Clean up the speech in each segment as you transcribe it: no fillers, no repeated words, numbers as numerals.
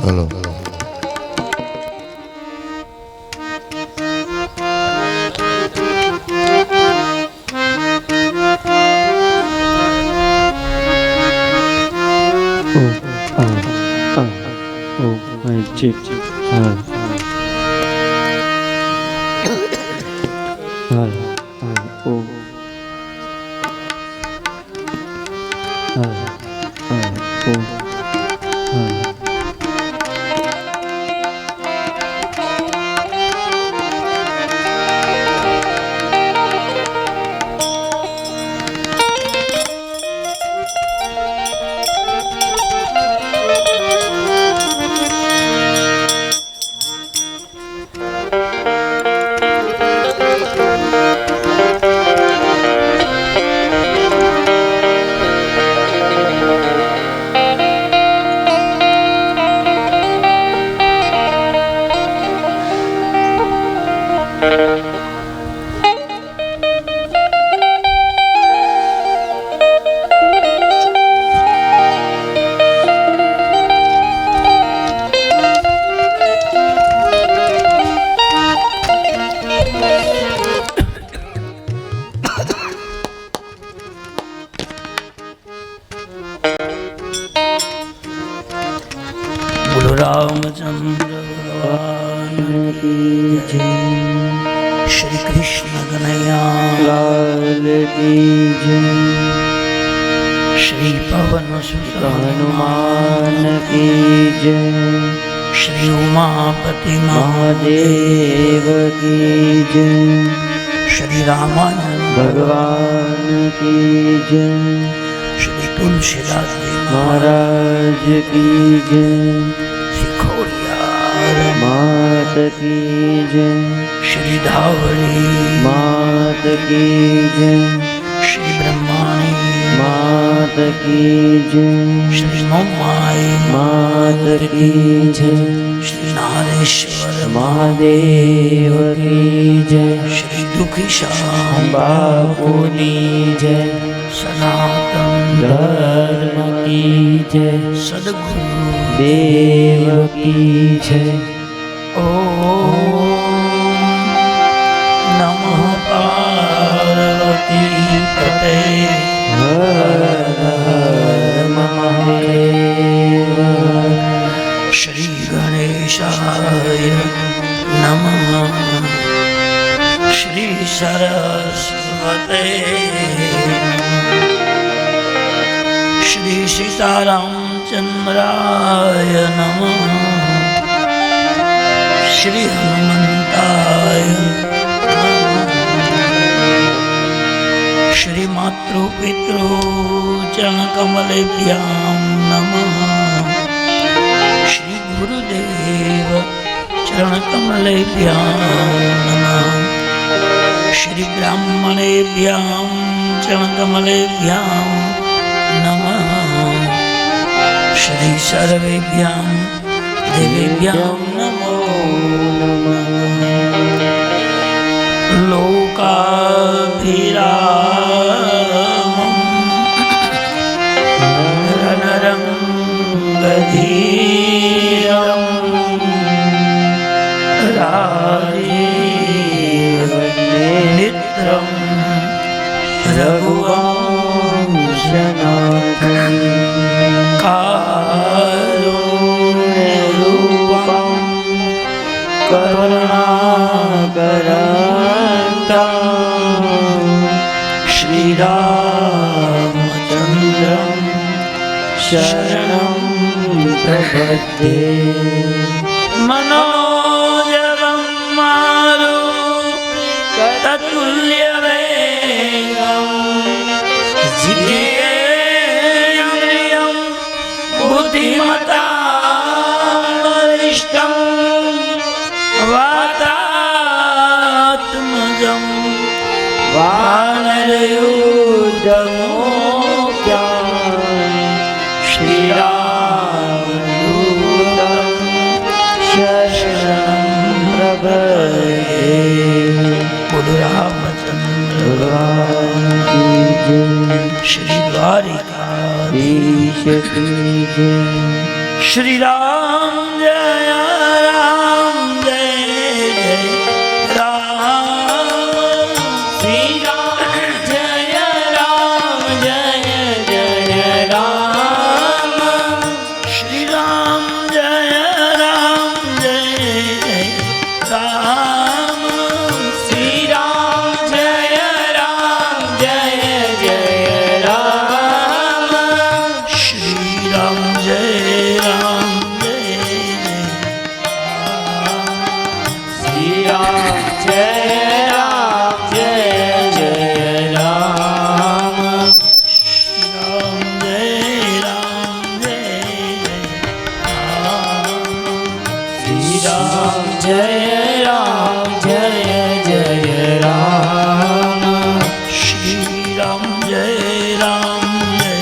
Hello ठीक हाँ हाँ ओ हाँ हाँ ओ हाँ रामचंद्र भगवान की जय। श्री कृष्ण कन्हैया लाल की जय। श्री पवन सुत हनुमान की जय। श्री उमापति महादेव की जय। श्री रामायण भगवान की जय। श्री तुलसीदास जी महाराज की जय। मात की जय। श्री धावली मात की जय। श्री ब्रह्माणी मात की जय। श्री मोमाई मात की जय। श्री नारेश्वर महादेव की जय। श्री दुखी श्याम बापुनी जय। सनातन धर्म की जय। सद्गुरु देव की जय। ओम नमः पार्वती पते हर हर महादेव। श्री गणेशाय नमः। श्री सरस्वते श्री सीतारामचंद्राय नमः। श्री हनुमंताय नमः। श्री मातृपितृ चरणकमलेभ्यां नमः। श्री गुरुदेव चरणकमलेभ्यां नमः। श्री ब्राह्मणेभ्यां चरणकमलेभ्यां नमः। श्री सर्वेभ्यां देवेभ्यां नमो नमः। लोकाभिरामं रणरङ्गधीरं राजीवनेत्रं रघुवंशनाथं करुणाकरन्तं श्रीरामचन्द्रं शरणं प्रपद्ये। मनोजवं मारुततुल्यवेगं जितेन्द्रियं बुद्धिमतां वरिष्ठं वातात्मजं वानरयूथमुख्यं श्रीरामदूतं शरणं प्रपद्ये। बोलो रामचंद्र भगवान की जय। श्री द्वारिकाधीश की जय। श्री राम जय राम जय जय राम श्री राम जय राम जय जय राम श्री राम जय राम जय जय राम श्री राम जय राम जय जय राम श्री राम जय राम जय श्री राम जय राम जय जय राम श्री राम जय राम जय श्री राम जय राम जय जय राम श्री राम जय राम जय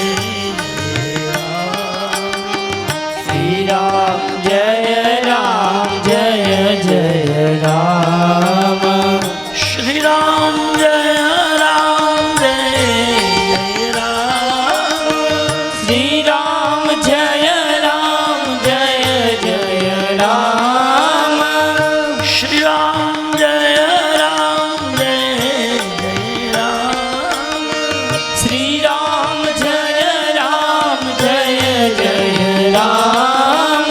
श्री राम जय राम जय जय राम श्री राम जय राम जय राम श्री राम जय राम जय जय राम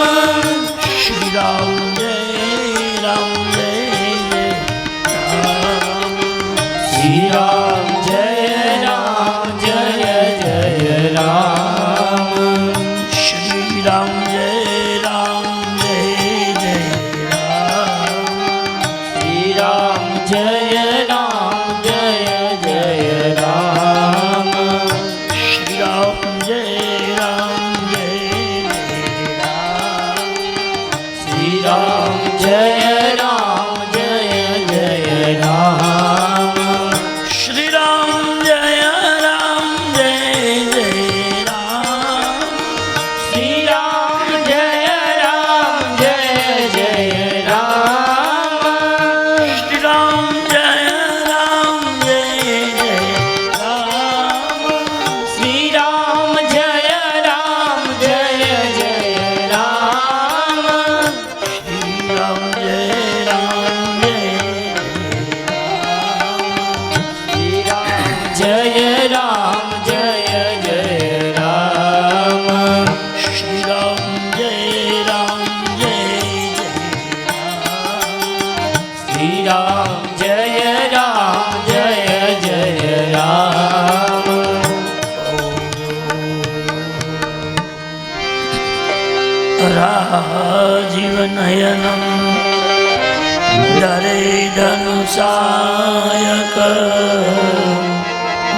श्री राम जय राम जय राम श्री राम जय राम जय जय राम श्री राम जय राम जय राम श्री राम जय राम जय जय राम श्री राम जय राम जय राम श्री राम जय राम जय जय राम श्री राम जय राम जय राम श्री राम जय राम जय जय राम श्री राम जय राम जय राम श्री राम जय राम जय जय राम श्री राम जय राम जय राम श्री राम जय राम जय जय राम श्री राम जय राम जय श्री राम जय राम जय जय राम श्री राम जय राम जय श्री राम जय राम जय जय राम राजीव नयनम धरे धनुषायक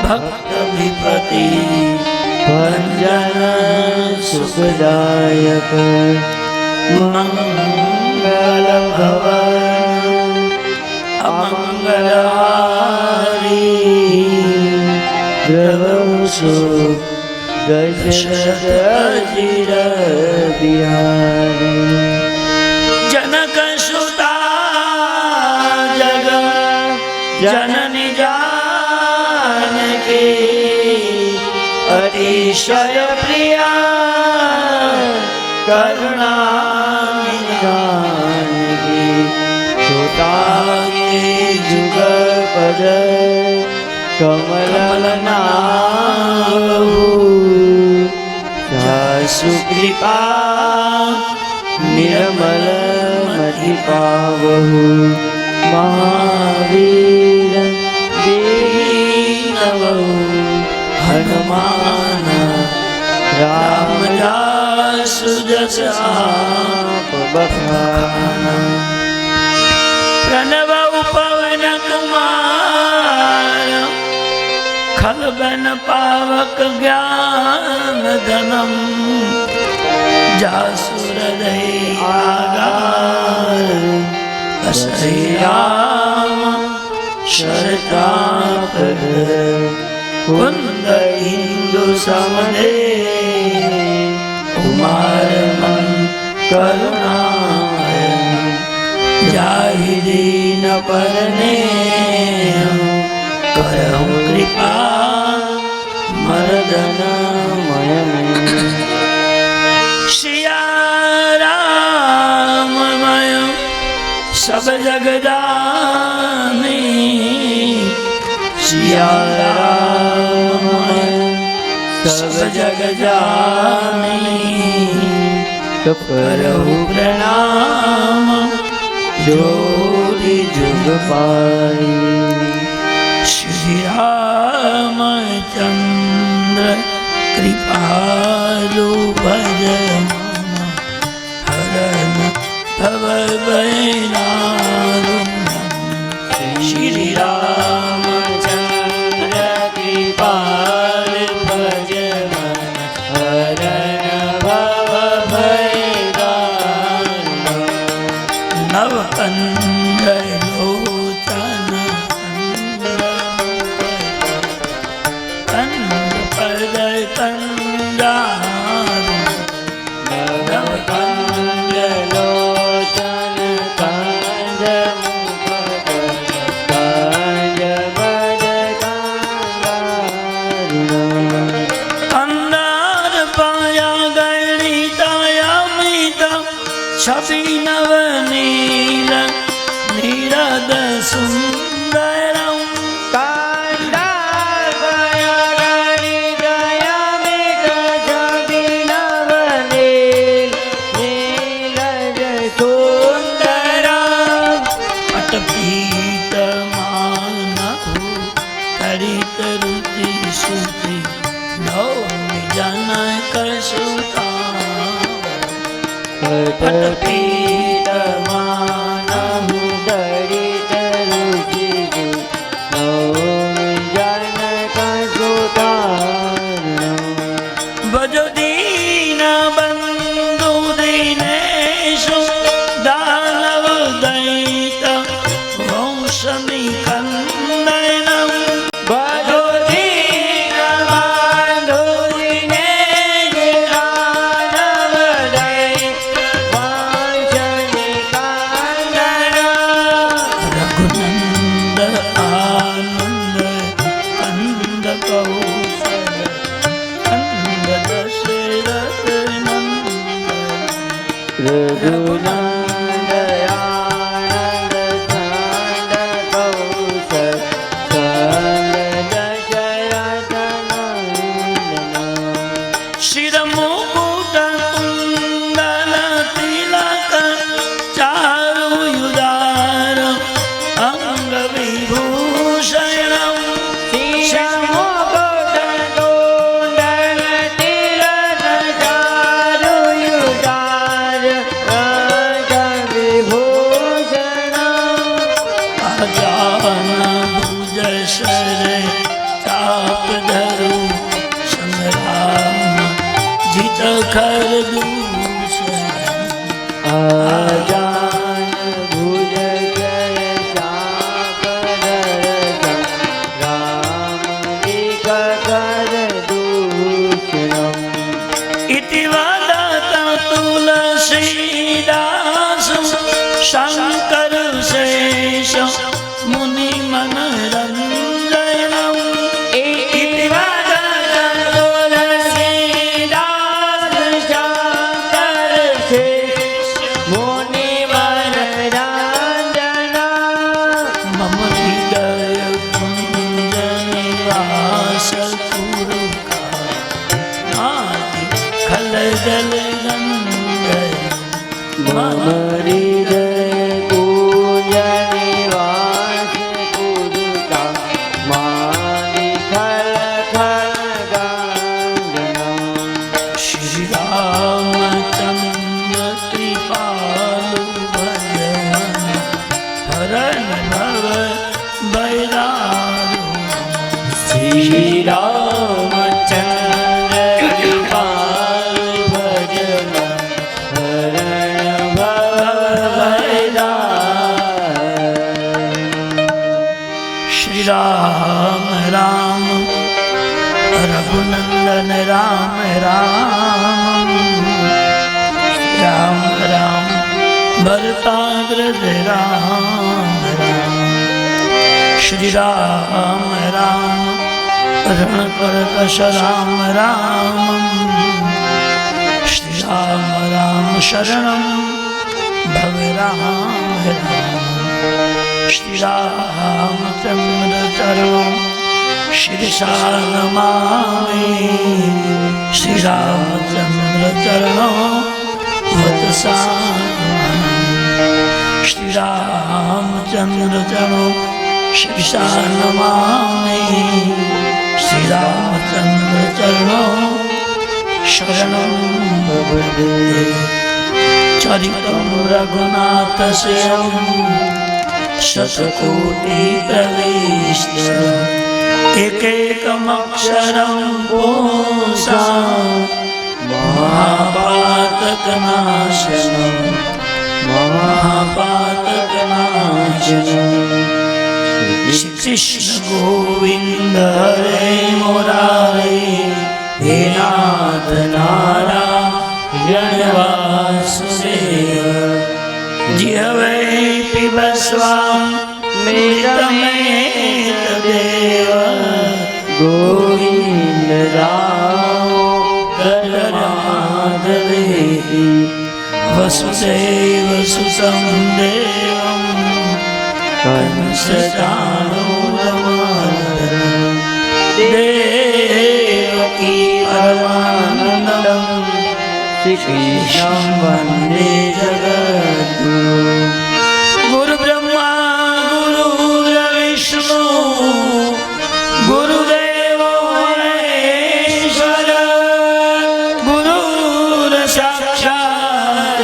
भक्त विपति भंजन सुखदायक मंगल भवन अमंगलहारी प्रभु सुख दशरथ अजिर बिहारी जनक सुता जग जननी जानकी अतिशय प्रिया करुणा निधानकी छोटांगे जुग पद कमल नाहु जासु कृपा निर्मल मति पावहु महावीर दीनवहु हनुमान राम रामदासु जस आप बखाना प्रणव पवन कुमार खलबन पावक ज्ञान धनम जासुर आगार असहि राम शरतापद कुंद इंदु समदे कुमार मन करुणामय जाहि दीन परने करहु कृपा मर्दन मय में श्रिया जग जानी सिया राम सब जग जानी करहु प्रणाम जोड़ी जुग पाई श्री रामचंद्र कृपालु भज हरन भव श्री रामचंद्र कृपाल भज हरण भव नवकंद लोचन कंद पद कंदारु नवकंद लोचन कंद मुख कंद बद अंदार पाया गणिताया मीता छवि नवनील नीरद सुंदरम पटपीत मानहु तरित रुचि सुति नौमि जनक सुता पटपीत मानहु दरित रुचि नौमि जनक सुता भज दीन बंधु दीनेश दानव दैत वंश निकंदनम भजो दीन बंधु दीनेश दानव दैत वंश निकंदन रघुनंद आनंद कंद कौशल कंद दशरथ नंदन रघुनंद आनंद कंद कौशल कंद दशरथ नंदन शिर मुकुट कुंडल तिलक चारुयुधार अंग विभूषणम शिरमुकुटकुण्डल तिलक चारुयुधार रङ्गविभूषणम् अजान भुज शर चाप धरु संग्राम जित खर दूषण आजान भुज जय चाप दर्शन राम दिक कर दूषणम् इति वदत तुलसीदास शंकर शेष मुनि मनरंजनम इति वदत तुलसीदास शंकर शेष मुनि मनरंजना मम हृदय कुंज निवास कुरुकादि खलदल गंधर मम हृदय कूज निवास कुरुका मानि खल खल गंजनम् श्री रामचंद्र कृपालु भजन हरन भव बैरारू श्री रामचंद्र कृपाल भजन हरण भव श्री राम राम रघुनंदन राम राम राम राम भरताग्रज राम राम श्री राम राम रणकर्कश राम राम श्री राम राम शरणं भव राम राम શ્રી રામચંદ્ર ચરણો શિરસા નમામિ શ્રી રામચંદ્ર ચરણો વતસા શ્રી રામચંદ્ર ચરણો શિરસા નમામિ શ્રી રામચંદ્ર ચરણો શરણં ભવદે ચરિતં રઘુનાથસ્યં શતકોટિ પ્રવિષ્ટ એકૈકમક્ષરં પુંસાં મહાપાતકનાશનં શ્રી કૃષ્ણ ગોવિંદ હરે મુરારે હે નાથ નારાયણ વાસુદેવ જીવે પિબસ્વામ મૃતમેતદેવ ગોવિંદ રામ કરમાધવે વસુદેવ સુતં દેવં કંસચાણૂરમર્દનં દેવકી પરમાનંદં શ્રી કૃષ્ણ વંદે જગદ્ગુરુ ગુરુ બ્રહ્મા ગુરુ વિષ્ણુ ગુરુદેવો મહેશ્વર ગુરુ સાક્ષાત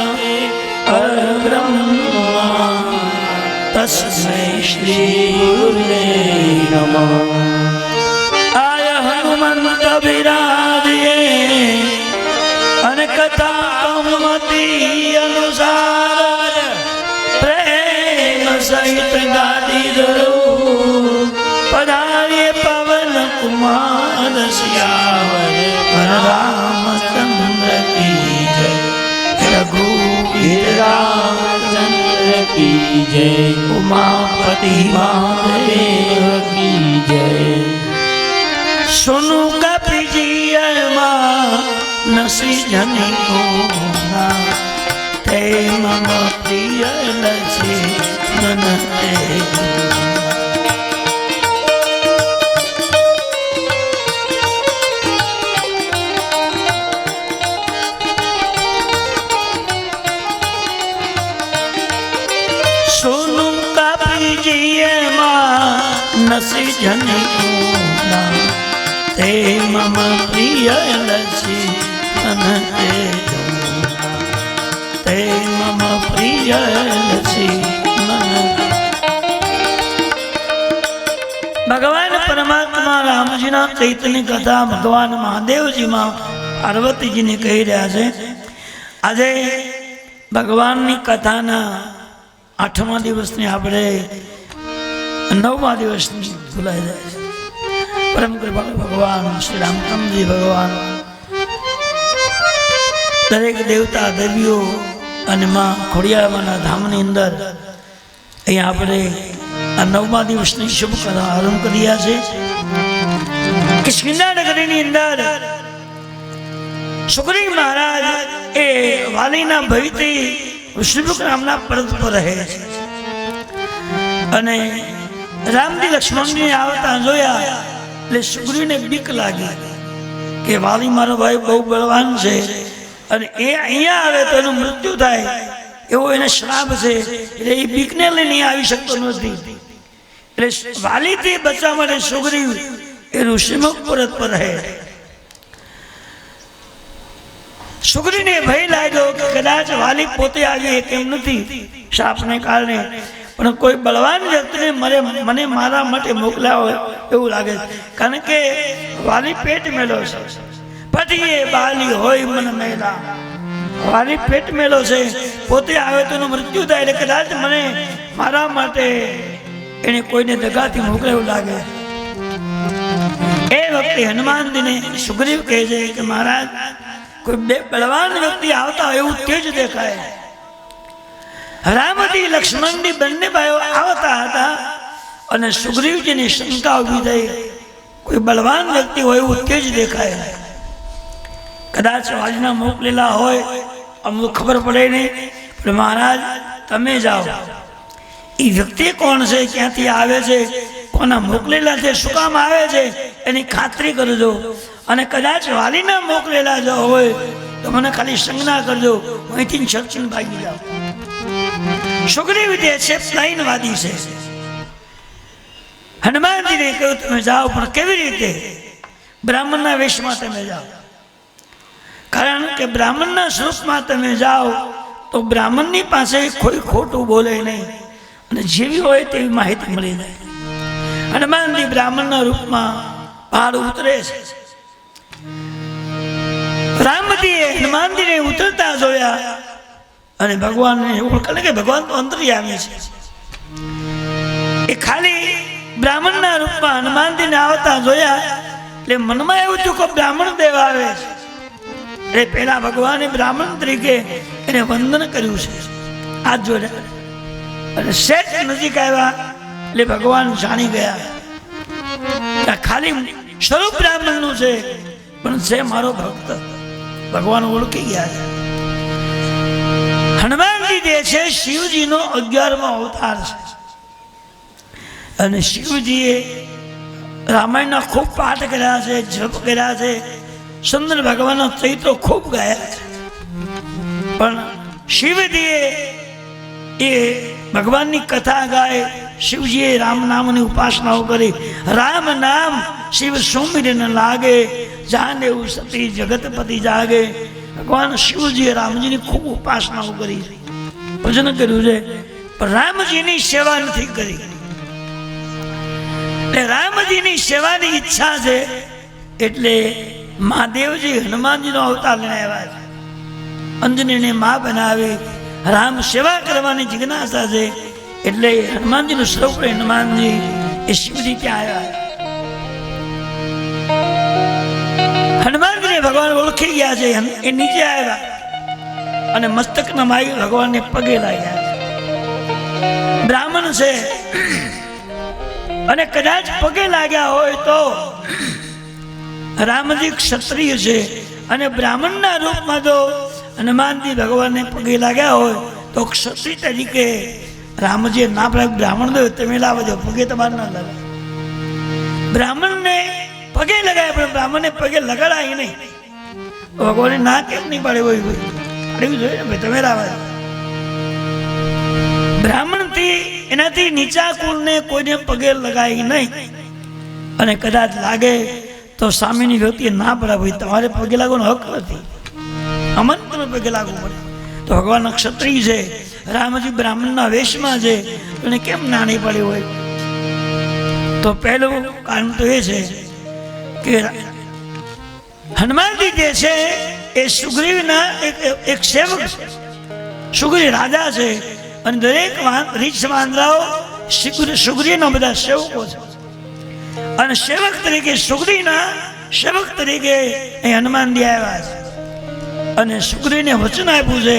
પરબ્રહ્મા તસ્મૈ શ્રી ગુરુવે નમઃ આય હનુમંત વિરાજયે અને કથા કૌમતી અનુસાર પ્રેમ સહિત ગાદી ધરો પધારે પવન કુમાર શ્યાવર રામચંદ્ર કી જય રઘુવીર રામચંદ્ર કી જય ઉમાપતિ મહાદેવ કી જય સુनु કપિજી નસી જની કોના તે મમ પ્રિય લસી મન તે સુनु કપિજી નસી જની કોના તે મમ પ્રિય લસી તે મમ પ્રિય લસી ભગવાન પરમાત્મા રામજીના ચૈતન્ય કથા ભગવાન મહાદેવજીમાં પાર્વતીજીને કહી રહ્યા છે. આજે ભગવાનની કથાના 8મા દિવસની આપણે 9મા દિવસની ભૂલાઈ જાય છે. પરમ કૃપાળુ ભગવાન શ્રી રામચંદ્રજી ભગવાન દરેક દેવતા દેવીઓ અને માં ખોડિયારમાંના ધામની અંદર અહીંયા આપણે આ 9મા દિવસની શુભ કથા આરંભ કર્યા છે. કિષ્કિંધા નગરીની અંદર સુગ્રીવ મહારાજ એ વાલીના ભયથી ઋષિમુખ નામના પર્વત પર રહે છે અને રામજી લક્ષ્મણજી આવતા જોયા એટલે સુગ્રીવને બીક લાગી કે વાલી મારો ભાઈ બહુ બળવાન છે અને એ અહીંયા આવે તો એનું મૃત્યુ થાય એવો એને શ્રાપ છે એટલે એ બીકને લઈને આવી શકતો નથી. એટલે વાલીથી બચવા માટે સુગ્રીવ એ ઋષિમુખ પર્વત પર રહે. સુગ્રીવને ભય લાગ્યો કે કદાચ વાલી પોતે આવી કેમ નથી શ્રાપને કારણે, પણ કોઈ બળવાન વ્યક્તિને મને મારા માટે મોકલ્યા હોય એવું લાગે છે. કારણ કે વાલી પેટ મેલો છે, પછી એ બાલી હોય મન મેલા, વાલી પેટ મેલો છે, પોતે આવે તો એનું મૃત્યુ થાય એટલે કદાચ મને મારા માટે એને કોઈને દગાથી મોકલે એવું લાગે. એ વખતે હનુમાનજીને સુગ્રીવ કહે છે કે મહારાજ કોઈ બે બળવાન વ્યક્તિ આવતા હોય એવું તેજ દેખાય. રામજી લક્ષ્મણજી બંને ભાઈઓ આવતા હતા અને સુગ્રીવજીની શંકા ઉભી થઈ કોઈ બળવાન વ્યક્તિ હોય એવું તેજ દેખાય, કદાચ વાલીના મોકલેલા હોય અમને ખબર પડે નહીં, પણ મહારાજ તમે જાઓ. એ વ્યક્તિ કોણ છે, ક્યાંથી આવે છે, કોના મોકલેલા છે, શું કામ આવે છે, એની ખાતરી કરજો. અને કદાચ વાલીના મોકલેલા જો હોય તો મને ખાલી સંજ્ઞા કરજો, અહીંથી છટકીને ભાગી જાઓ. સુગ્રીવ જે છે પ્લાઇનવાદી છે. હનુમાનજીને કહ્યું તમે જાઓ, પણ કેવી રીતે? બ્રાહ્મણના વેશમાં તમે જાઓ. કારણ કે બ્રાહ્મણના સ્વરૂપમાં તમે જાઓ તો બ્રાહ્મણની પાસે કોઈ ખોટું બોલે નહીં અને જેવી હોય તેવી માહિતી મળી જાય. હનુમાનજી બ્રાહ્મણના રૂપમાં પહાડ ઉતરે છે. રામજીએ હનુમાનજીને ઉતરતા જોયા અને ભગવાનને ઓળખે કે ભગવાન તો અંતર્યામી છે. એ ખાલી બ્રાહ્મણના રૂપમાં હનુમાનજીને આવતા જોયા એટલે મનમાં એવું થયું કે બ્રાહ્મણ દેવ આવે છે. એટલે પેલા ભગવાને બ્રાહ્મણ તરીકે એને વંદન કર્યું છે હાથ જોડે. અને સેજ નજીક આવ્યા એટલે ભગવાન જાણી ગયા ખાલી સ્વરૂપ બ્રાહ્મણનું છે પણ છે મારો ભક્ત. ભગવાન ઓળખી ગયા છે. હનુમાનજી જે છે શિવજીનો 11મો અવતાર છે. અને શિવજીએ રામાયણના ખૂબ પાઠ કર્યા છે, જપ કર્યા છે, સુંદર ભગવાનના ચરિત્રો ખૂબ ગાયા છે. પણ શિવજીએ એ ભગવાનની કથા ગાય, શિવજીએ રામ નામની ઉપાસનાઓ કરી. રામ નામ શિવ સુમિરન લાગે, જાને સતી જગતપતિ જાગે. ભગવાન શિવજીએ રામજીની ખૂબ ઉપાસનાઓ કરી, ભજન કર્યું છે, પણ રામજીની સેવા નથી કરી. એટલે રામજીની સેવાની ઈચ્છા છે એટલે મહાદેવજી હનુમાનજીનો અવતાર લઈને આવ્યા છે. અંજનીને મા બનાવી રામ સેવા કરવાની જિજ્ઞાસા છે એટલે હનુમાનજીનું સ્વરૂપ હનુમાનજી એ શિવજી ત્યાં આવ્યા. હનુમાનજીને ભગવાન ઓળખી ગયા છે. એ નીચે આવ્યા અને મસ્તક નમાઈ ભગવાનને પગે લાગ્યા છે. બ્રાહ્મણ છે અને કદાચ પગે લાગ્યા હોય તો રામજી ક્ષત્રિય છે અને બ્રાહ્મણના રૂપમાં જો હનુમાનજી ભગવાનને પગે લાગ્યા હોય તો ક્ષત્રિય તરીકે રામજી ના પડે. બ્રાહ્મણ દો તમે લાવજો, પગે તમારે ના લાગે. બ્રાહ્મણને પગે લગાય પણ બ્રાહ્મણને પગે લગાડાય નહીં. ભગવાને ના કેમ નહીં પાડે હોય પાડવું જોઈએ ને, તમે લાવવા. બ્રાહ્મણથી એનાથી નીચા કુળને કોઈને પગે લગાય નહીં. અને કદાચ લાગે તો સામેની વ્યક્તિ ના પડે, ભાઈ તમારે પગે લાગવાનો હક નથી, અમન તમે પગે લાગવું પડે. તો ભગવાન ક્ષત્રિય છે, રામજી બ્રાહ્મણના વેશમાં છે, એને કેમ ના નહીં પડી હોય? તો પહેલું કારણ તો એ છે કે હનુમાનજી જે છે એ સુગ્રીવના એક સેવક છે. સુગ્રીવ રાજા છે અને દરેક રીછ વાંદરાઓ સુગ્રીવના બધા સેવકો છે. અને સેવક તરીકે સુગ્રીવના સેવક તરીકે હનુમાનજી આવ્યા છે. અને સુગ્રીવને વચન આપ્યું છે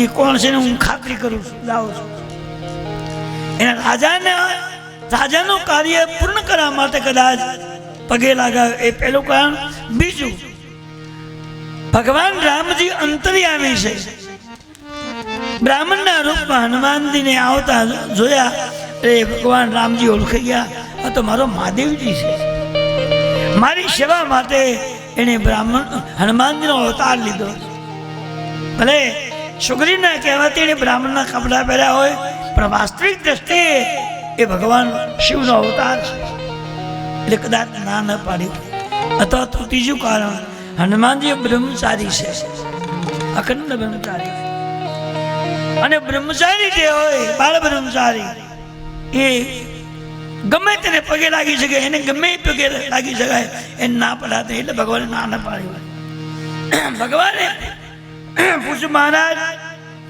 એ કોણ છે હું ખાતરી કરું છું, લાવું છું. એના રાજાનું કાર્ય પૂર્ણ કરવા માટે કદાચ પગે લાગાવ એ પહેલું કારણ. બીજું, ભગવાન રામજી અંતર્યામી છે. બ્રાહ્મણના રૂપમાં હનુમાનજીને આવતા જોયા એ ભગવાન રામજી ઓળખી ગયા, આ તો મારો મહાદેવજી છે. મારી સેવા માટે એને હનુમાનજીનો અવતાર લીધો. ભલે સુગ્રીવના કહેવાથી એને બ્રાહ્મણના કપડા પહેર્યા હોય પણ વાસ્તવિક દ્રષ્ટિએ એ ભગવાન શિવનો અવતાર છે એટલે કદાચ ના ન પાડ્યું. અથવા તો ત્રીજું કારણ, હનુમાનજી બ્રહ્મચારી છે, અખંડ બ્રહ્મચારી. અને બ્રહ્મચારી જે હોય બાળ બ્રહ્મચારી એ ગમે તેને પગે લાગી શકે, એને ગમે પગે લાગી શકાય, એને ના પડાતે એટલે ભગવાને ના પાડ્યું. ભગવાને પૂછ્યું મહારાજ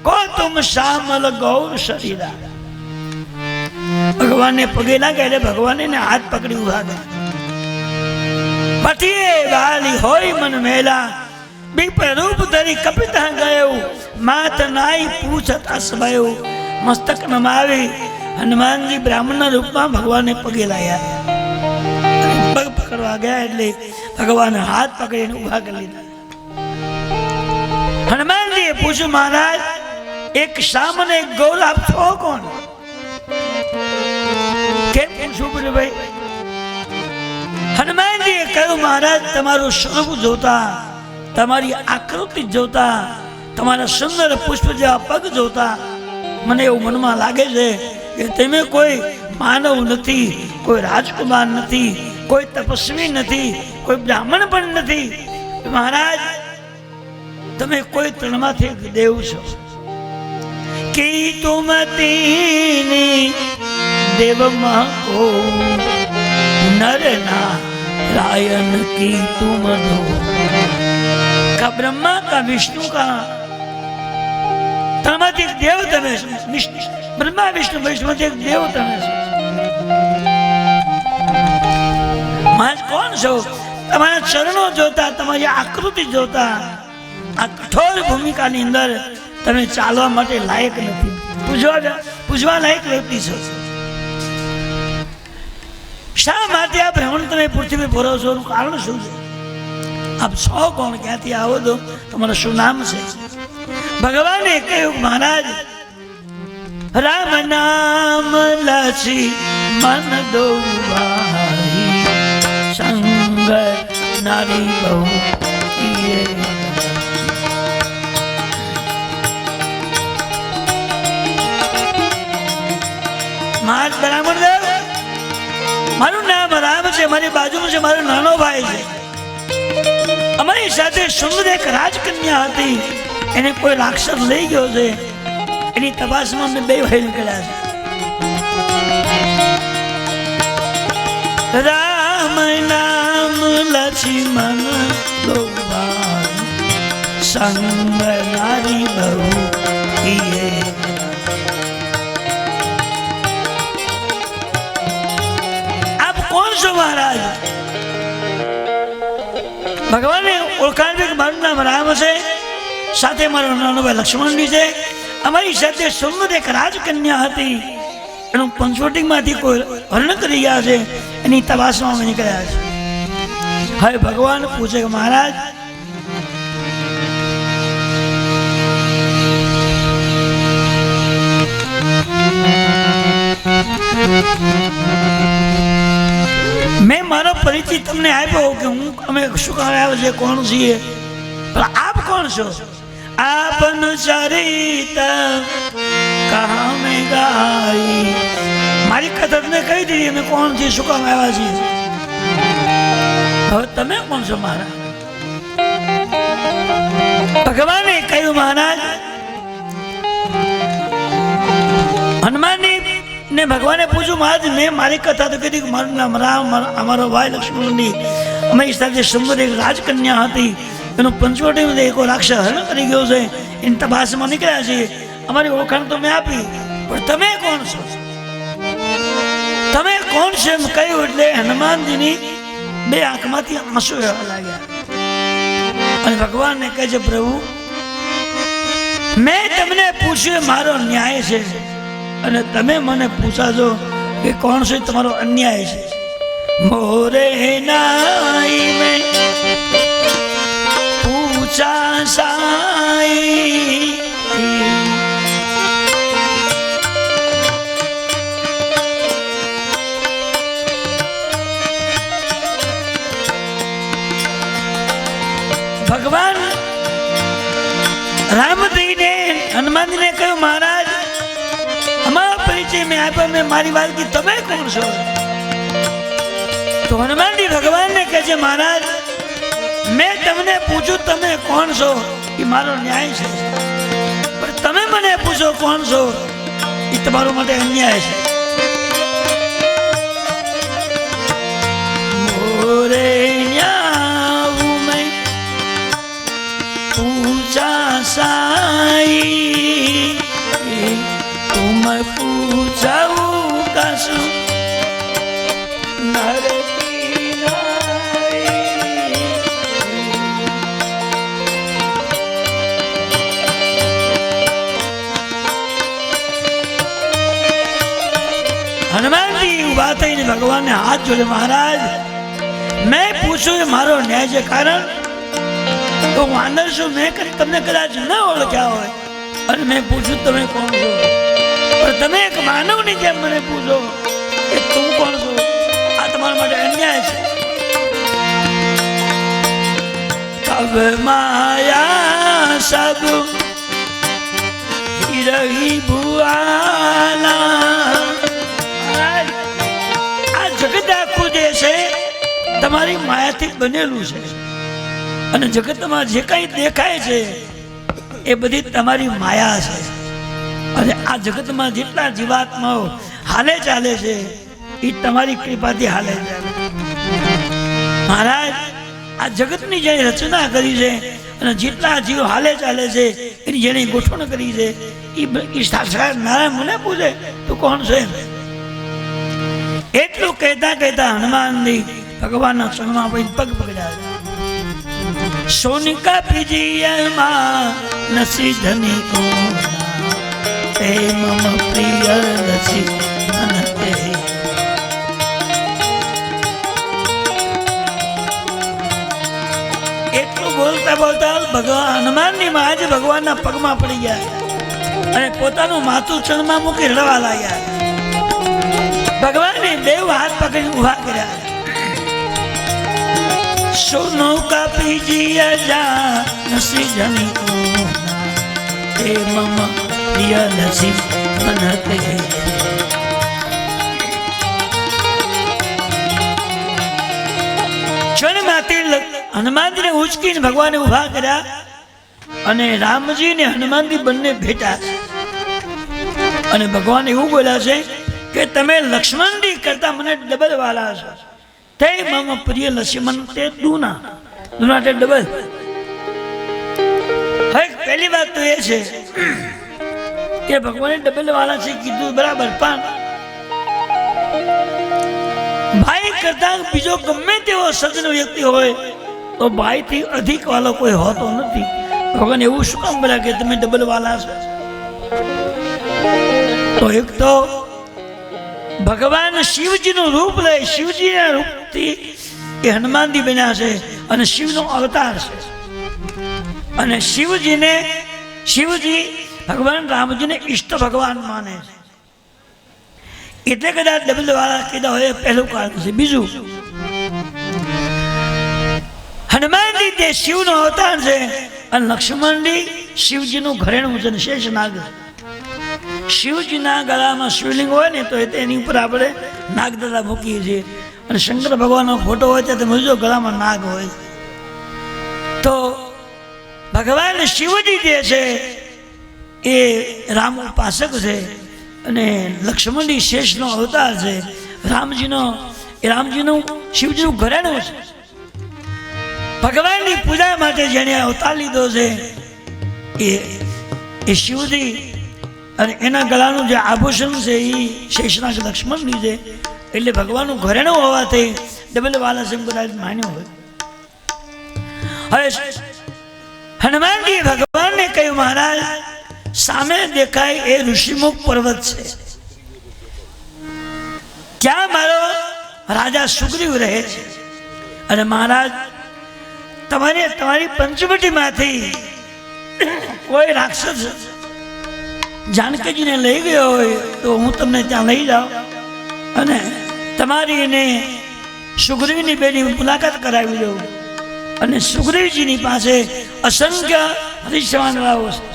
કો તુમ શ્યામલ ગૌર શરીરા. ભગવાનને પગે લાગે એટલે ભગવાન એને હાથ પકડી ઉભા કરે. પતિએ વાલી હોય મન મેલા, બીપ રૂપ ધરી કપિતા ગયું, માત નાઈ પૂછત અસભયું. મસ્તક નમાવી હનુમાનજી બ્રાહ્મણના રૂપમાં ભગવાનને પગે લાગ્યા. પગ પકડવા ગયા એટલે ભગવાન હાથ પકડીને ઉભા કરી લીધા. હનુમાનજીએ પૂછ્યું મહારાજ એક શ્યામ અને એક ગૌર આપ છો કોણ? કેમ પૂછવું પડ્યું ભાઈ? હનુમાનજીએ કહ્યું મહારાજ તમારું સ્વરૂપ જોતા, તમારી આકૃતિ જોતા, તમારા સુંદર પુષ્પ જેવા પગ જોતા મને એવું મનમાં લાગે છે કે તમે કોઈ માનવ નથી, કોઈ રાજકુમાર નથી, કોઈ તપસ્વી નથી, કોઈ બ્રાહ્મણ પણ નથી. મહારાજ તમે કોઈ ત્રણમાંથી એક દેવ છો. કી તુમ તીની દેવમાં કો નર नारायण की तुम दो. का ब्रह्मा का विष्णु का ત્રણમાંથી એક દેવ તમે છો. બ્રહ્મા વિષ્ણુ મહેશમાંથી એક દેવ તમે છો. મહારાજ કોણ છો? તમારા ચરણો જોતા, તમારી આકૃતિ જોતા આ કઠોર ભૂમિકાની અંદર તમે ચાલવા માટે લાયક નથી, પૂજવા લાયક વ્યક્તિ છો. શા માટે આ ભ્રમણ તમે પૃથ્વી ફરો છો? એનું કારણ શું છે? આપ છો કોણ? ક્યાંથી આવો તો તમારું શું નામ છે? ભગવાને કહ્યું મહારાજ રામ નામ લસી મન દો ભાઈ, સંગ નારી બહુ કિયે. મહારાજ બ્રાહ્મણ દેવ, મારું નામ રામ છે, મારી બાજુમાં છે મારો નાનો ભાઈ છે. અમારી સાથે સુંદર એક રાજકન્યા હતી, એને કોઈ રાક્ષસ લઈ ગયો છે. એની તપાસમાં અમે બે ભાઈ નીકળ્યા છે. રામ નામ લક્ષ્મણ દો ભાઈ, સંગ નારી બહુ કિયે. આપ કોણ છો મહારાજ? ભગવાને ઓળખાણ કે મારું નામ રામ છે, સાથે મારો નાનો ભાઈ લક્ષ્મણજી છે. અમારી સાથે સુંદર એક રાજકન્યા હતી, એનું પંચવટીમાંથી કોઈ હરણ કરી ગયા છે, એની તપાસમાં અમે નીકળ્યા છે. હવે ભગવાન પૂછે કે મહારાજ મેં મારો પરિચય તમને આપ્યો કે હું અમે શું આવ્યા છે, કોણ છીએ, પણ આપ કોણ છો? આપન ચરિત કહા મેં ગાઈ. મારી કથા તમને કહી દીધી અમે કોણ છીએ, શું કામ આવ્યા છીએ. હવે તમે કોણ છો મહારાજ? ભગવાને કહ્યું મહારાજ હનુમાનજી ને ભગવાને પૂછ્યું મહારાજ મેં મારી કથા તો કીધી કે મારું નામ રામ, અમારો ભાઈ લક્ષ્મણજી, અમારી સાથે સુંદર એક રાજકન્યા હતી, એનું પંચવટીમાં એક રાક્ષસ હરણ કરી ગયો છે, એની તપાસમાં નીકળ્યા છે. અમારી ઓળખાણ તો મેં આપી, પણ તમે કોણ છો? તમે કોણ છો એમ કહ્યું એટલે હનુમાનજીની બે આંખમાંથી આંસુ વહેવા લાગ્યા. અને ભગવાનને કહે છે પ્રભુ મેં તમને પૂછ્યું મારો ન્યાય છે, અને તમે મને પૂછાજો કે કોણ છે તમારો અન્યાય છે. મોરે નાઈ મેં પૂછા સાઈ, ભગવાન રામજીને હનુમાનજીને કહ્યું મહારાજ અમારો પરિચય મેં આપ્યો, મેં મારી વાત કી, તમે કોણ છો? તો હનુમાનજી ભગવાનને કહે છે મહારાજ મેં તમને પૂછ્યું તમે કોણ છો એ મારો ન્યાય છે, પણ તમે મને પૂછો કોણ છો એ તમારો માટે અન્યાય છે. મોરે ન્યાઉ મેં પૂછા સાઈ, તુમ પૂછાવું કશું નર હનુમાનજી ઉભા થઈને ભગવાનને હાથ જોડે મહારાજ મેં પૂછ્યું એ મારો ન્યાય છે, કારણ તો વાંદર છું, મેં તમને કદાચ ન ઓળખ્યા હોય અને મેં પૂછ્યું તમે કોણ છો, પણ તમે એક માનવની જેમ મને પૂછો કે હું કોણ છું? આ તમારા માટે અન્યાય છે. કબ માયા સબ રહી ભુઆના. આ જગત આખું જે છે તમારી માયાથી બનેલું છે, અને જગતમાં જે કઈ દેખાય છે એ બધી તમારી માયા છે. અને આ જગતમાં જેટલા જીવાત્માઓ હાલે ચાલે છે એ તમારી કૃપાથી હાલે ચાલે. મહારાજ, આ જગતની જે રચના કરી છે અને જેટલા જીવ હાલે ચાલે છે એની જેની ગોઠવણ કરી છે એ સાક્ષાત નારાયણ મને પૂછે તો કોણ છે? એટલું કહેતા કહેતા હનુમાનજી ભગવાનના ચરણમાં પગ પકડ્યા. સોનિકા પ્રિયમાં નસી ધની કો તે મમ પ્રિય નસી અનતે. એટલું બોલતા બોલતા ભગવાન હનુમાનની મહારાજ ભગવાનના પગમાં પડી ગયા અને પોતાનું માથું ચરણમાં મૂકી રડવા લાગ્યા. ભગવાને દેવ હાથ પકડી ઉભા કર્યા. સોનો કા પીજીયા જા નસી જની કો તે મમ પ્રિય નસી અનતે. ક્ષણમાંથી હનુમાનજીને ઉચકીને ભગવાને ઉભા કર્યા અને રામજી ને હનુમાનજી બંને ભેટા છે. અને ભગવાન એવું બોલ્યા છે કે તમે લક્ષ્મણજી કરતા મને ડબલ વાલા છો. તે મમ પ્રિય લક્ષ્મણ તે દુના તે ડબલ. હવે પહેલી વાત તો એ છે કે ભગવાને ડબલ વાલા છે કીધું બરાબર, પણ ભાઈ કરતા બીજો ગમે તેવો સજ્જન વ્યક્તિ હોય તો ભાઈ થી અધિક વાલો કોઈ હોતો નથી. ભગવાન એવું શું કામ બોલ્યા કે તમે ડબલ વાલા છો? તો એક તો ભગવાન શિવજીનું રૂપ લે, શિવજીના રૂપથી એ હનુમાનજી બન્યા છે અને શિવનો અવતાર છે. અને શિવજી ભગવાન રામજીને ઈષ્ટ ભગવાન માને છે, એટલે કદાચ ડબલ વાળા કીધા હોય પહેલું કારણ છે. બીજું, હનુમાનજી તે શિવનો અવતાર છે અને લક્ષ્મણજી શિવજીનું ઘરેણું છે, શેષનાગ. શિવજીના ગળામાં શિવલિંગ હોય ને તો એની ઉપર આપણે નાગદાદા મૂકીએ છીએ, અને શંકર ભગવાનનો ફોટો હોય તો તમે જો ગળામાં નાગ હોય. તો ભગવાન શિવજી જે છે એ રામ ઉપાસક છે અને લક્ષ્મણજી શેષનો અવતાર છે. રામજીનું શિવજીનું ઘરેણું છે. ભગવાનની પૂજા માટે જેને અવતાર લીધો છે એ શિવજી, અને એના ગળાનું જે આભૂષણ છે એ શેષનાગ લક્ષ્મણની છે. એટલે ભગવાનનું ઘરેણું હોવાથી ડબલ વાલા શંકરાજ માન્યો હોય. હવે હનુમાનજી ભગવાનને કહ્યું, મહારાજ સામે દેખાય એ ઋષિમુખ પર્વત છે, ત્યાં મારો રાજા સુગ્રીવ રહે છે. અને મહારાજ તમારી પંચવટીમાંથી કોઈ રાક્ષસ જાનકીજીને લઈ ગયો હોય તો હું તમને ત્યાં લઈ જાઉં અને તમારી એને સુગ્રીવની બેની મુલાકાત કરાવી દઉં. અને સુગ્રીવજીની પાસે અસંખ્ય હરિશ્વાનરાઓ છે.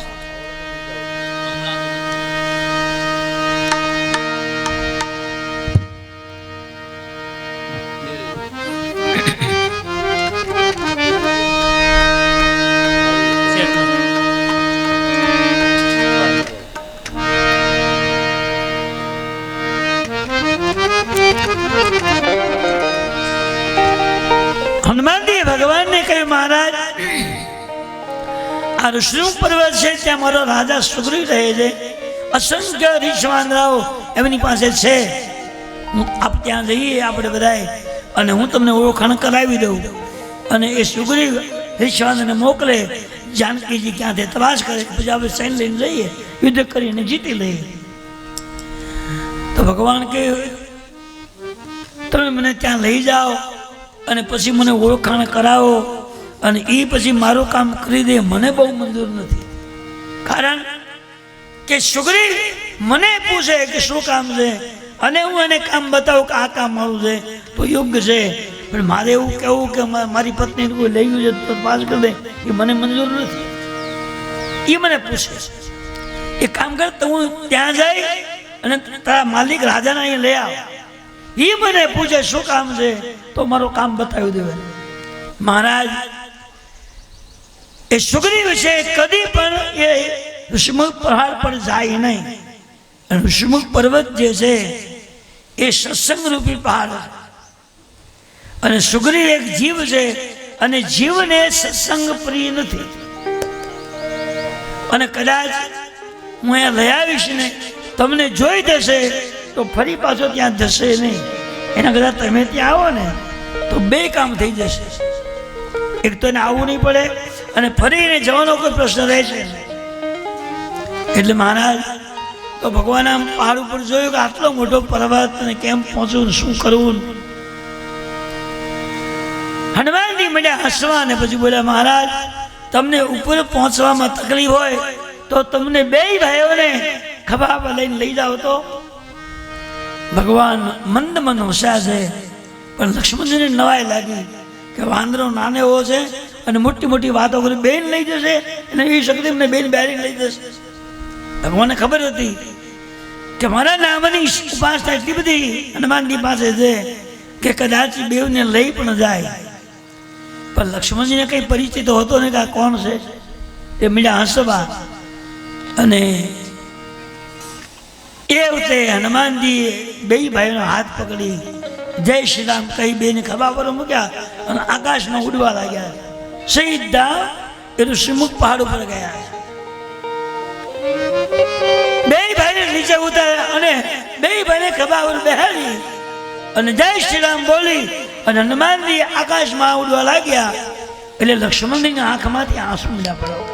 હનુમાનજી ભગવાનને કહ્યું, મહારાજ આ ઋષિમુખ પર્વત છે ત્યાં મારો રાજા સુગ્રીવ રહે છે, અસંખ્ય રીછવાંદરાઓ એમની પાસે છે. આપ ત્યાં જઈએ આપણે બધાય અને હું તમને ઓળખાણ કરાવી દઉં. અને એ સુગ્રીવ રીછવાંદરને મોકલે, જાનકીજી ક્યાંથી તપાસ કરે, પછી આપણે સૈન્ય લઈને જઈએ, યુદ્ધ કરીને જીતી લઈએ. તો ભગવાન કે તમે મને ત્યાં લઈ જાઓ અને પછી મને ઓળખાણ કરાવો અને એ પછી મારું કામ કરી દે, મને બહુ મંજૂર નથી. કારણ કે સુગ્રીવ મને પૂછે કે શું કામ છે અને હું એને કામ બતાવું કે આ કામ મારું છે તો યોગ્ય છે, પણ મારે એવું કહેવું કે મારી પત્ની કોઈ લઈ ગયું છે તો પાસ કરી દે, એ મને મંજૂર નથી. એ મને પૂછે એ કામ કર તો હું ત્યાં જઈ અને તારા માલિક રાજાને અહીં લઈ આવ. એ મને પૂછે શું કામ છે તો મારું કામ બતાવી દેવે. મહારાજ એ સુગ્રીવ છે કદી પણ એ ઋષિમુખ પહાડ પર જાય નહીં. ઋષિમુખ પર્વત જે છે એ સત્સંગ રૂપી પહાડ છે, અને સુગ્રીવ એક જીવ છે અને જીવને સત્સંગ પ્રિય નથી. અને કદાચ હું અહીંયા લઈ આવીશ ને તમને જોઈ દેશે તો ફરી પાછો ત્યાં જશે નહીં. એના કરતાં તમે ત્યાં આવો ને તો બે કામ થઈ જશે. એક તો એને આવવું નહીં પડે અને ફરી એને જવાનો કોઈ પ્રશ્ન રહે છે. એટલે મહારાજ તો ભગવાન આમ પહાડ ઉપર જોયું કે આટલો મોટો પર્વત અને કેમ પહોંચવું શું કરવું. હનુમાનજી મળ્યા હસવા અને પછી બોલ્યા મહારાજ તમને ઉપર પહોંચવામાં તકલીફ હોય તો તમને બે ભાઈઓને ખભા પર લઈને લઈ જાઓ તો. ભગવાન મંદ મન હોશિયાર છે, પણ લક્ષ્મણજીને નવાઈ લાગી કે વાંદરો નાનો એવો છે અને મોટી મોટી વાતો કરી બેન લઈ જશે અને એ શક્તિ એમને બેન બેરી લઈ જશે. ભગવાનને ખબર હતી કે મારા નામની ઉપાસના એટલી બધી હનુમાનજી પાસે છે કે કદાચ બેવને લઈ પણ જાય. પણ લક્ષ્મણજીને કઈ પરિચિત હતો ને કે આ કોણ છે. એ મળ્યા હસવા અને એ વખતે હનુમાનજી બે ભાઈનો હાથ પકડી જય શ્રી રામ કહી બેને ખભા પર મૂક્યા અને આકાશમાં ઉડવા લાગ્યા. સીધા એ ઋષિમુખ પહાડ ઉપર ગયા. બે ભાઈને નીચે ઉતાર્યા અને બે ભાઈને ખભા પર બેહાડી અને જય શ્રી રામ બોલી અને હનુમાનજી આકાશમાં ઉડવા લાગ્યા. એટલે લક્ષ્મણજીની આંખમાંથી આંસુ મળ્યા પડ્યા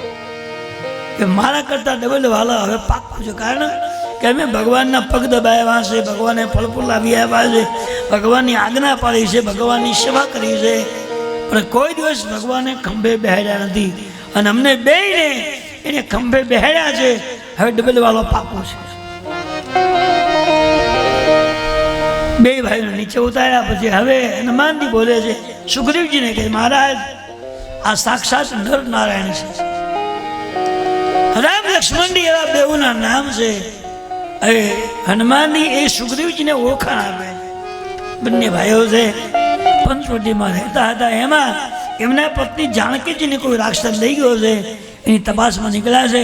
કે મારા કરતા ડબલ વાલા હવે પાકું છે. કારણ કે અમે ભગવાનના પગ દબાવ્યા છે, ભગવાને ફળફૂલ લાવી આવ્યા છે, ભગવાનની આજ્ઞા પાડી છે, ભગવાનની સેવા કરી છે, પણ કોઈ દિવસ ભગવાને ખંભે બેહાડ્યા નથી. અને અમને બેયને એને ખંભે બેહાડ્યા છે. હવે ડબલ વાલો પાકું છે. બે ભાઈઓ નીચે ઉતાર્યા પછી હવે હનુમાનજી બોલે છે સુગ્રીવજીને કે મહારાજ આ સાક્ષાત નર નારાયણ છે. રામ લક્ષ્મણજી એવા બેઉના નામ છે. હવે હનુમાનજી એ સુગ્રીવજીને ઓળખાણ આપે. બંને ભાઈઓ છે પંચવટીમાં રહેતા હતા. એમાં એમના પત્ની જાનકીજીને કોઈ રાક્ષસ લઈ ગયો છે, એની તપાસમાં નીકળ્યા છે.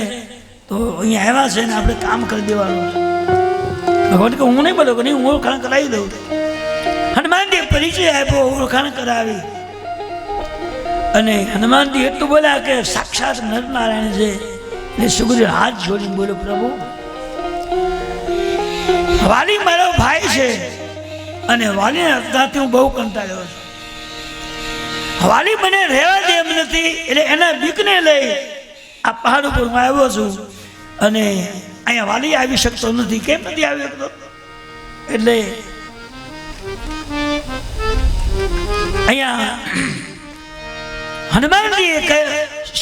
તો અહીંયા આવ્યા છે ને આપણે કામ કરી દેવાનું છે. ભગવાન કે હું નહીં બોલો કે નહીં, હું ઓળખાણ કરાવી દઉં. હનુમાનજી પરિચય આપ્યો, ઓળખાણ કરાવી અને હનુમાનજી એટલું બોલ્યા કે સાક્ષાત નરનારાયણ છે. એટલે સુગ્રીવ હાથ જોડીને બોલ્યો પ્રભુ વાલી મારો ભાઈ છે અને વાલીના અથડાથી હું બહુ કંટાળ્યો છું. વાલી મને રહેવા દે એમ નથી, એટલે એના બીકને લઈ આ પહાડ ઉપર હું આવ્યો છું. અને અહીંયા વાલી આવી શકતો નથી. કેમ નથી આવી શકતો? એટલે અહીંયા હનુમાનજીએ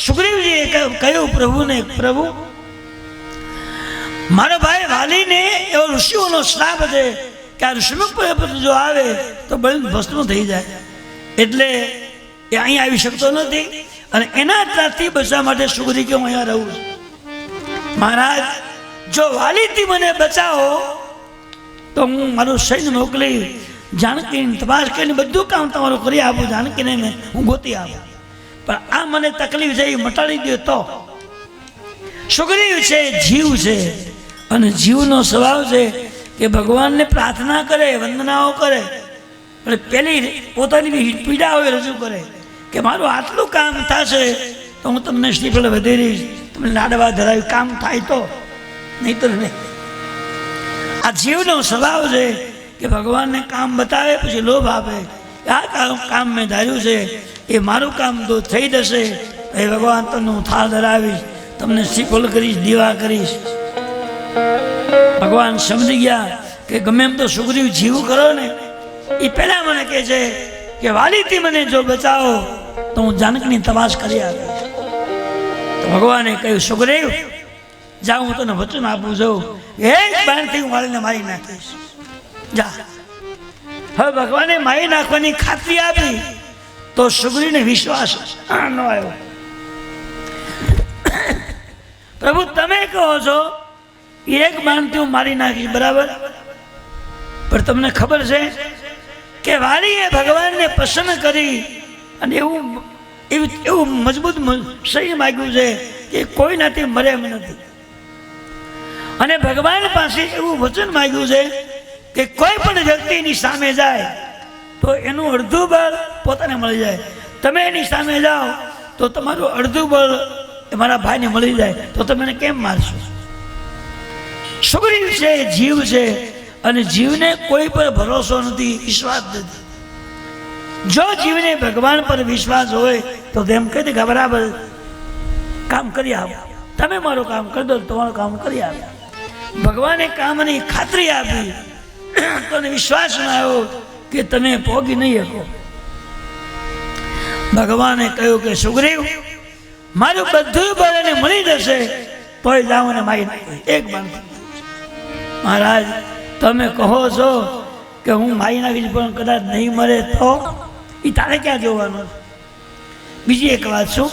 સુગ્રીવજીએ કહ્યું પ્રભુને પ્રભુ મારો ભાઈ વાલીને એવો ઋષિઓનો શ્રાપ છે કે આ ઋષિમુખ પર જો આવે તો બળીને ભસ્મ થઈ જાય. એટલે એ અહીંયા આવી શકતો નથી અને એના ત્રાસથી બચવા માટે સુગ્રીવ કે હું અહીંયા રહું છું. મહારાજ જો વાલીથી મને બચાવો તો હું મારું સૈન્ય મોકલી જાનકીની તપાસ કરીને બધું કામ તમારું કરી આપું. જાનકીને હું ગોતી આપું, પણ આ મને તકલીફ છે એ મટાડી દો તો. સુગ્રીવ છે જીવ છે અને જીવનો સ્વભાવ છે કે ભગવાનને પ્રાર્થના કરે, વંદનાઓ કરે, પણ પેલી પોતાની પીડાઓ રજૂ કરે કે મારું આટલું કામ થશે તો હું તમને શ્રીફળ વધેરીશ, તમને લાડવા ધરાવી, કામ થાય તો, નહીં તો નહીં. આ જીવનો સ્વભાવ છે કે ભગવાનને કામ બતાવે પછી લોભ આપે. આ કામ મેં ધાર્યું છે એ મારું કામ તો થઈ જશે, એ ભગવાન તમને હું થાળ ધરાવીશ, તમને શ્રીફળ કરીશ, દીવા કરીશ. ભગવાન સમજી ગયા કે ગમે એમ તો સુગ્રીવ જીવ કરો ને. એ પહેલા મને કહે છે કે વાલીથી મને જો બચાવો તો હું જાનકીની તપાસ કરી આપીશ. તો ભગવાને કહ્યું સુગ્રીવ જાઉં હું તને વચન આપું છું, એક બાણથી હું વાલીને મારી નાખીશ. જા. હવે ભગવાને મારી નાખવાની ખાતરી આપી તો સુગ્રીવને વિશ્વાસ ન આવ્યો. પ્રભુ તમે કહો છો એક બાણથી હું મારી નાખીશ, બરાબર, પણ તમને ખબર છે કે વાલીએ ભગવાનને પસંદ કરી અને એવું મજબૂત શરીર માગ્યું છે કે કોઈનાથી મરે એમ નથી. અને ભગવાન પાસે એવું વચન માગ્યું છે કે કોઈ પણ વ્યક્તિની સામે જાય તો એનું અડધું બળ પોતાને મળી જાય. તમે એની સામે જાઓ તો તમારું અડધું બળ મારા ભાઈને મળી જાય તો તમે એને કેમ મારશો? સુગ્રીવ છે જીવ છે અને જીવને કોઈ પર ભરોસો નથી, વિશ્વાસ નથી. જો જીવને ભગવાન પર વિશ્વાસ હોય તો તેમ કહી દે કે બરાબર કામ કરી આવો, તમે મારું કામ કરી દો, તમારું કામ કરી આવો. ભગવાને કામની ખાતરી આપી તો વિશ્વાસ ન આવ્યો કે તમે પોગી નહીં શકો. ભગવાને કહ્યું કે સુગ્રીવ મારું બધું બળ એને મળી જશે તોય જાઓ અને મારી નાખો એક બાણ. મહારાજ તમે કહો છો કે હું મારી નાખીશ પણ કદાચ નહીં મરે તો એ તારે ક્યાં જોવાનું? બીજી એક વાત શું,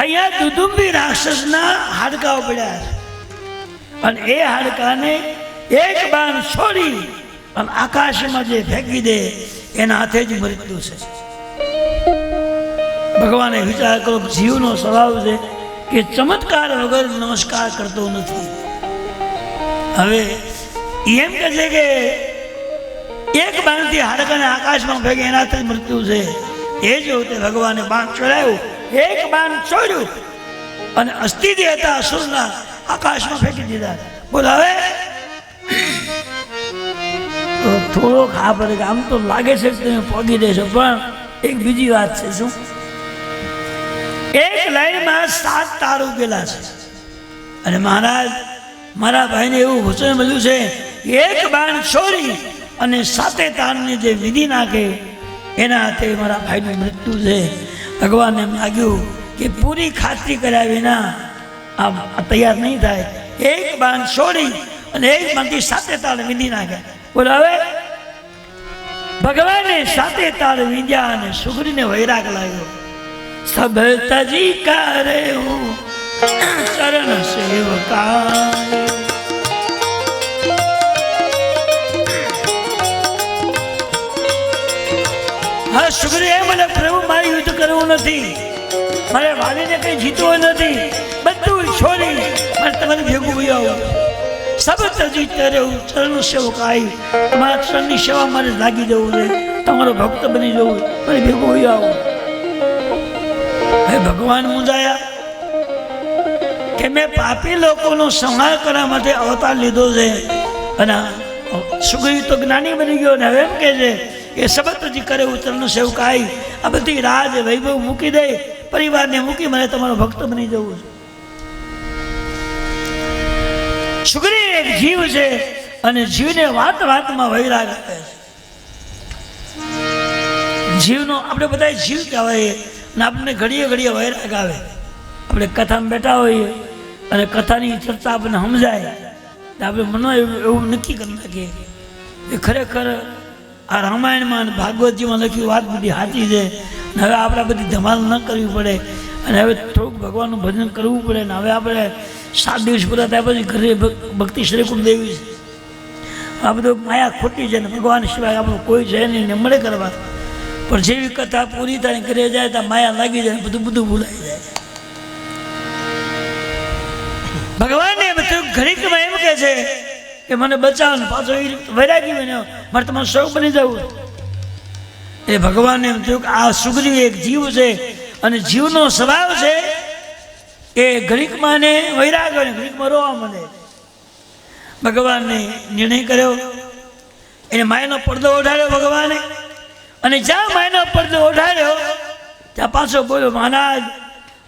અહીંયા દુદુંબી રાક્ષસના હાડકાઓ પડ્યા છે અને એ હાડકાને એક બાણ છોડી અને આકાશમાં જે ફેંકી દે એના હાથે જ મૃત્યુ છે. ભગવાને વિચાર કરો, જીવનો સ્વભાવ છે કે ચમત્કાર વગર નમસ્કાર કરતો નથી. હવે એમ કહે છે કે એક બાણથી હાડકાને આકાશમાં ફેંકે એનાથી જ મૃત્યુ છે. એ જ વખતે ભગવાને બાણ ચડાવ્યું, એક બાણ છોડ્યું અને અસ્થિતિ હતા અસુરના આકાશમાં ફેંકી દીધા. બોલ હવે થોડોક હા પડે કે આમ તો લાગે છે કે તમે પોગી દેશો, પણ એક બીજી વાત છે. શું? એક લાઈનમાં 7 તાર ઉગેલા છે અને મહારાજ મારા ભાઈને એવું વચન મળ્યું છે એક બાણ છોડી અને 7 તારની જે વિધિ નાખે એના હાથે મારા ભાઈનું મૃત્યુ છે. ભગવાનને એમ લાગ્યું કે પૂરી ખાતરી કર્યા વિના આ તૈયાર નહીં થાય. એક બાણ છોડી અને એક બાણથી 7 તાર વિધિ નાખે. બોલો હવે ભગવાને 7 તાર વિંધ્યા અને સુગ્રીવને વૈરાગ લાગ્યો. સબ તજી કરે હું ચરણ સેવકા. હા સુગ્રીવ મને પ્રભુ મારે યુદ્ધ કરવું નથી, મારે વાલીને કઈ જીતવું નથી, બધું છોડી મારે તમારે ભેગું આવું. સબ તજી કરે હું ચરણ સેવકાઈ, તમારા ચરણની સેવા મારે લાગી જવું છે, તમારો ભક્ત બની જવું, મારે ભેગું આવું. ભગવાન મૂંઝાયા કે મેં પાપી લોકોનો સંહાર કરવા માટે અવતાર લીધો છે અને સુગ્રીવ તો જ્ઞાની બની ગયો ને હવે એમ કે છે કે સબતજી કરે ઉત્તરનું સેવકાઈ, આ બધી રાજ વૈભવ મૂકી દે, પરિવારને મૂકી મને તમારો ભક્ત બની જવું છે. સુગ્રીવ એક જીવ છે અને જીવને વાત વાતમાં વૈરાગ આપે છે. જીવનો આપણે બધા જીવ કહેવાય ને આપણને ઘડીએ ઘડીએ વૈરાગ આવે. આપણે કથામાં બેઠા હોઈએ અને કથાની ચર્ચા આપણને સમજાય આપણે મનો એવું નક્કી કરી નાખીએ એ ખરેખર આ રામાયણમાં અને ભાગવતજીમાં લખ્યું વાત બધી સાચી છે ને હવે આપણે બધી ધમાલ ન કરવી પડે અને હવે થોડુંક ભગવાનનું ભજન કરવું પડે ને હવે આપણે 7 દિવસ પૂરા થયા પછી ઘરે ભક્તિ શ્રીકુંડ દેવી છે. આ બધું માયા ખોટી છે ને ભગવાન સિવાય આપણું કોઈ છે નહીં ને મળે કરવા. પણ જેવી કથા પૂરી થાય ઘરે જાય ત્યાં માયા લાગી જાય, બધું ભૂલાઈ જાય. ભગવાનને બધું ઘડીકમાં એમ કહે છે કે મને બચાવો ને પાછો એ વૈરાગી બન્યો, મારે તમારું શોખ બની જવું. એ ભગવાનને એમ થયું કે આ સુગ્રીવ એક જીવ છે અને જીવનો સ્વભાવ છે કે ઘડીકમાં ને વૈરાગ હોય ને ઘડીકમાં રોવા મળે. ભગવાનને નિર્ણય કર્યો, એને માયાનો પડદો ઓઢાડ્યો ભગવાને અને જ્યાં માયનો પડદો ઓઢાડ્યો ત્યાં પાછો બોલ્યો મહારાજ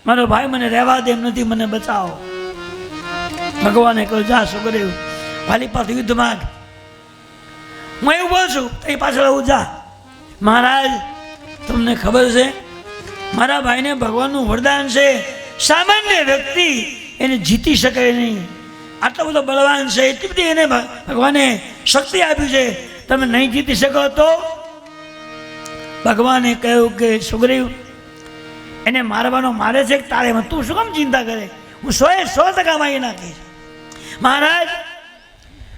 મારો ભાઈ મને રહેવા દે એમ નથી, મને બચાવો. ભગવાને કહ્યું જા સુગ્રીવ વાલી પાસે યુદ્ધ માંગ, હું એવું બોલું છું એ પાછળ આવું જા. મહારાજ તમને ખબર છે મારા ભાઈને ભગવાનનું વરદાન છે, સામાન્ય વ્યક્તિ એને જીતી શકે નહીં, આટલો બધો બળવાન છે, એટલી બધી એને ભગવાને શક્તિ આપી છે, તમે નહીં જીતી શકો તો ભગવાને કહ્યું કે સુગ્રીવ એને મારવાનો મારે છે કે તારે તું શું કામ ચિંતા કરે, હું 100% મારી નાખીશ. મહારાજ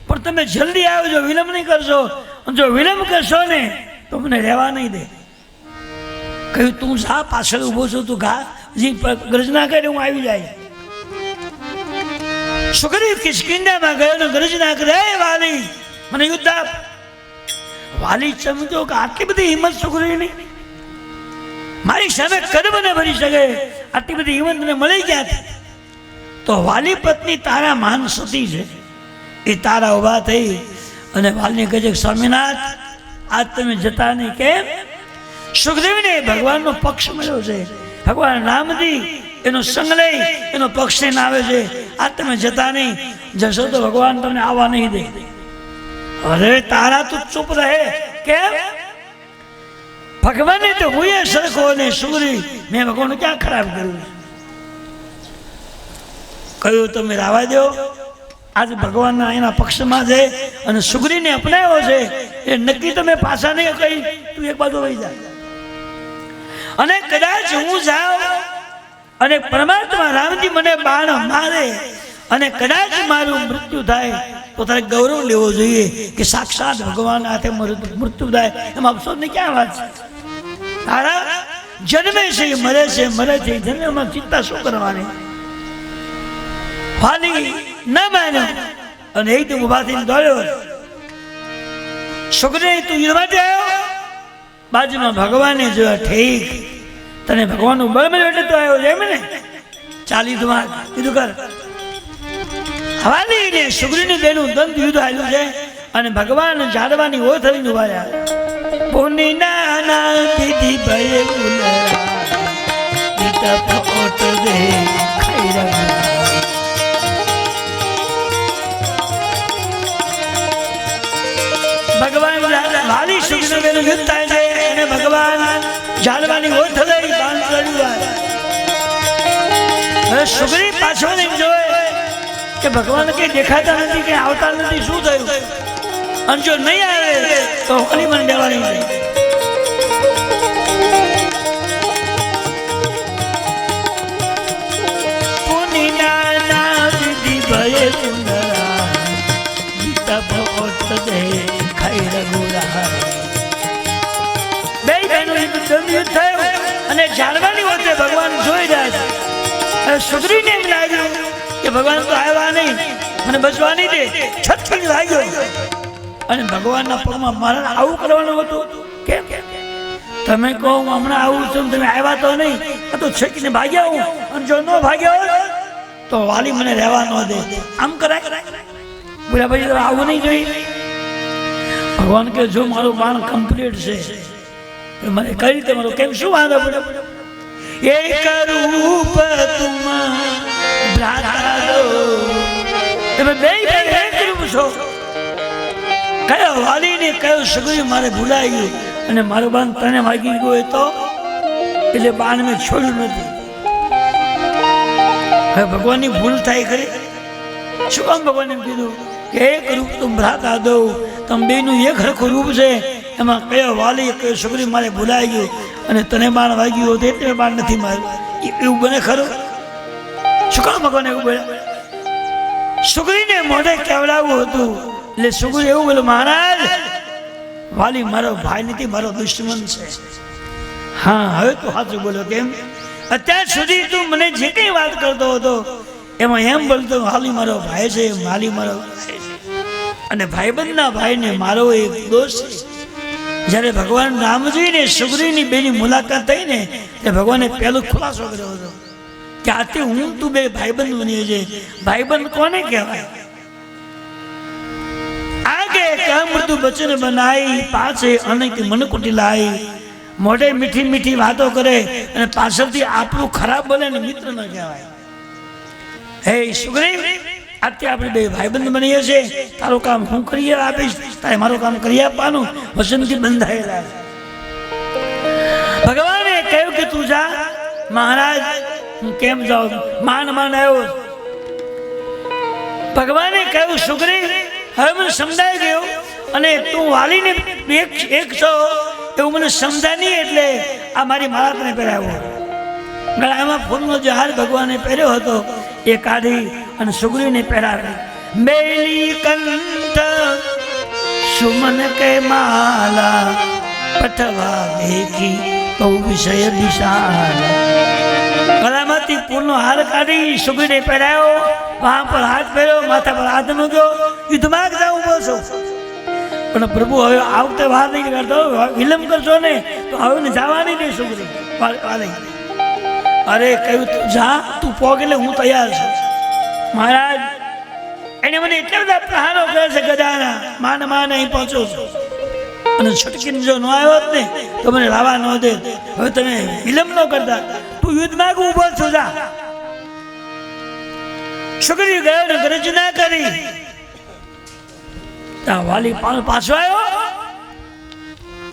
પણ તમે જલ્દી આવજો, વિલંબ નહીં કરશો, જો વિલંબ કરશો ને તો મને રહેવા નહીં દે. કહ્યું તું જા, પાછળ ઊભો છું, તું ઘા જી ગર્જના કરે, હું આવી જાય. સુગ્રીવ કિષ્કિંધામાં ગયો ને ગર્જના કરે, વાલી મને યુદ્ધ આપ. વાલી સમજો કે આટલી બધી હિંમત સુગ્રીવની, મારી સામે કદમ ન ભરી શકે, આટલી બધી હિંમત મને મળી ક્યાંથી? તો વાલી પત્ની તારા માન સતી છે, એ તારા ઉભા થઈ અને વાલને કહે છે સ્વામિનાથ આજ તમે જતા નહીં. કેમ? સુખદેવને ભગવાનનો પક્ષ મળ્યો છે, ભગવાન રામજી એનો સંગ લઈ એનો પક્ષ લઈને આવે છે. આજ તમે જતા નહીં, જશો તો ભગવાન તમને આવવા નહીં દે. અરે તારા તું ચૂપ રહે. કેમ? ભગવાને તો હું એ સરખો ને સુગ્રીવ મેં ભગવાન ક્યાં ખરાબ કર્યું? કહ્યું તમે રાવા દો. આજ ભગવાનના એના પક્ષમાં છે અને સુગ્રીવને અપનાવ્યો છે, એ નક્કી તમે પાછા નહીં કહી તું એક બાજુ વહી જા. અને કદાચ હું જાઉં અને પરમાત્મા રામજી મને બાણ મારે અને કદાચ મારું મૃત્યુ થાય તો તારે ગૌરવ લેવો જોઈએ કે સાક્ષાત ભગવાન હાથે મૃત્યુ થાય. એમાં અફસોસની ક્યાં વાત છે? તારા જન્મે છે મરે છે, મરે છે જન્મમાં ચિંતા શું કરવાની? વાલી ન માન્યો અને એકદમ ઉભા થઈને દોડ્યો. સુગ્રીવ તું યુદ્ધ માટે આવ્યો? બાજુમાં ભગવાને જોયા, ઠીક તને ભગવાનનું બળ મળ્યું એટલે તો આવ્યો છે એમ ને, ચાલી તું કીધું કર. વાલી ને સુગ્રીવની બેનું દંત યુદ્ધ આવ્યું છે અને ભગવાન ઝાડવાની ઓથ થઈને ઉભા રહ્યા. પુની નાના દીદી ભય ભગવાન વાલી સુગ્રીવ બેનું યુદ્ધ થાય છે અને ભગવાન ઝાડવાની ઓથ લઈ બાણ ચડ્યું. હવે સુગ્રીવ પાછો નહીં જોયે કે ભગવાન કઈ દેખાતા નથી, કે આવતા નથી, શું થયું? અને જો નહીં આવે તો હોળી મને દેવાની નહીં. પુની નાના દીદી ભય સુંદરા ગીતા ભગવત દે ખાઈ રઘુરા. બે બહેનો યુદ્ધ થયું અને જાણવાની વખતે ભગવાન જોઈ રહ્યા છે. સુગ્રીવને એમ લાગ્યું કે ભગવાન તો આવ્યા નહીં, મને બચવા નહીં દે, છટકી લાગ્યો અને ભગવાનના પગમાં મારે આવું કરવાનું હતું. કેમ? તમે કહો હું હમણાં આવું છું, તમે આવ્યા તો નહીં, તો છેકીને ભાગ્યા હું, અને જો ન ભાગ્યા તો વાલી મને રહેવા ન દે. આમ કરાય? બોલ્યા પછી આવું નહીં જોઈએ. ભગવાન કે જો મારું બાણ કમ્પ્લીટ છે મને કઈ રીતે મારું કેમ શું વાંધો પડે? એક રૂપ તુમ ભ્રાતા દો. તમે બે એક રૂપ છો. કયો વાલી ને કયો સુગ્રીવ મારે ભૂલાઈ ગયું અને મારું બાણ તને વાગી ગયું તો એટલે બાણ મેં છોડ્યું નથી. હવે ભગવાનની ભૂલ થાય ખરી? શું કામ ભગવાન એમ કીધું કે એક રૂપ તું ભ્રાતા દો? તમે બેનું એક હરખું રૂપ છે, એમાં કયો વાલી કયો સુગ્રીવ મારે ભૂલાઈ ગયું અને તને બાણ વાગ્યું હતું એટલે બાણ નથી માર્યું. એવું બને ખરું? શું કામ ભગવાન એવું બોલ્યા? સુગ્રીવને મોઢે કહેવડાવવું હતું એટલે સુગ્રીવ એવું બોલ્યું, મહારાજ વાલી મારો ભાઈ નથી, મારો દુશ્મન છે. હા હવે તું સાચું બોલ્યો. કેમ? અત્યાર સુધી તું મને જે કઈ વાત કરતો હતો એમાં એમ બોલતો વાલી મારો ભાઈ છે, વાલી મારો ભાઈ છે, અને ભાઈબંધના ભાઈને મારો એક દોષ છે. જ્યારે ભગવાન રામજી ને સુગ્રીવની બેની મુલાકાત થઈ ને તે ભગવાને પહેલો ખુલાસો કર્યો હતો કે આથી હું તું બે ભાઈબંધ બનીએ છે. ભાઈબંધ કોને કહેવાય? આગે કામૃતુ બચન બનાઈ, પાછે અનેક મનકુટી લાઈ. મોઢે મીઠી મીઠી વાતો કરે અને પાછળથી આપણું ખરાબ બોલે ને મિત્ર ન કહેવાય. હે સુગ્રીવ, અત્યારે આપણે બે ભાઈબંધ બનીએ છીએ, તારું કામ હું કરી આપીશ, તારે મારું કામ કરી આપવાનું વચનથી બંધાયેલા. ભગવાને કહ્યું કે તું જા. મહારાજ હું કેમ જાઉં? માન આવ્યો. ભગવાને કહ્યું સુગ્રીવ હવે મને સમજાઈ ગયું અને તું વાલીને એક છો એવું મને સમજાય નહીં, એટલે આ મારી માળાને પહેરાવ્યો. ગળામાં ફૂલનો જે હાર ભગવાને પહેર્યો હતો એ કાઢી અને સુગ્રીવને પહેરાવી. મેલી કંઠ સુમન કે માલા પઠવા દેખી બહુ વિષય વિશાલ. ગળામાંથી ફૂલનો હાર કાઢી સુગ્રીવને પહેરાયો, વાહ પર હાથ પહેર્યો, માથા પર હાથ મૂક્યો. યુદ્ધમાં જાઉં ઉભો છું, પણ પ્રભુ હવે આવતે વાર નહીં કરતો, વિલંબ કરશો ને તો હવે ને જવાની નહીં સુગ્રીવ વાલી. અરે કહ્યું તું જા, તું પોગ એટલે હું તૈયાર છું. મહારાજ એને મને એટલા બધા પ્રહારો કરે છે ગદાના, માન અહીં પહોંચો છું, અને છટકીને જો ન આવ્યો ને તો મને લાવા ન દે. હવે તમે વિલંબ ન કરતા, તું યુદ્ધમાં ઉભો છું, જા. સુગ્રીવ ગયો ને ગર્જના કરી. વાલી પાછો આવ્યો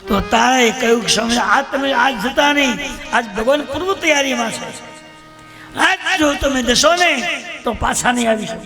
તો તારે કહ્યું કે સમય આજ તમે આજ જતા નહીં, આજ ભગવાન પૂર્વ તૈયારીમાં છે. આજ જો તમે જશો ને તો પાછા નહીં આવી શકો.